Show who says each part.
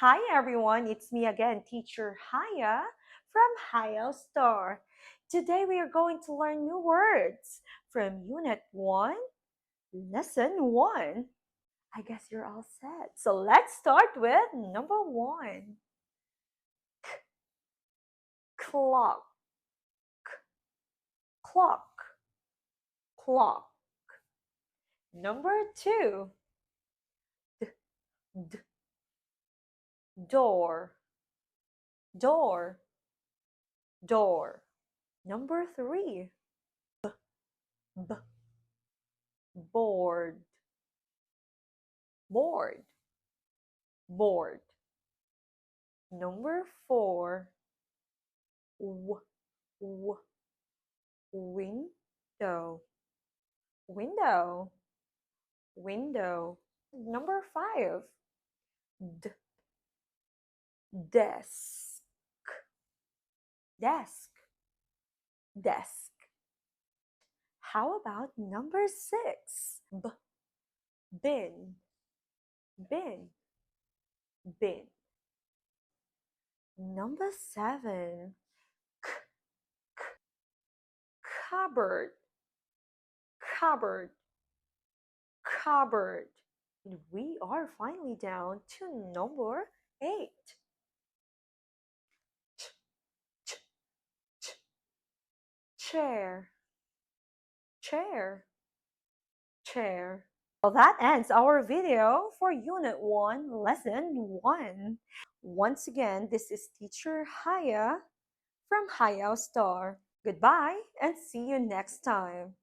Speaker 1: Hi everyone, it's me again, teacher Haya from Hải Âu Star. Today we are going to learn new words from Unit 1, Lesson 1. I guess you're all set. So let's start with number 1. Clock, clock, clock. Number 2. D, door, door, door. Number 3. B, board, board, board. Number 4. W, w, window, window, window. Number 5. D, desk, desk, desk. How about number 6? B, bin, bin, bin. Number 7. K, k, cupboard, cupboard, cupboard. And we are finally down to number 8. Chair, chair, chair. Well, that ends our video for Unit 1, Lesson 1. Once again, this is Teacher Haya from Hải Âu Star. Goodbye and see you next time.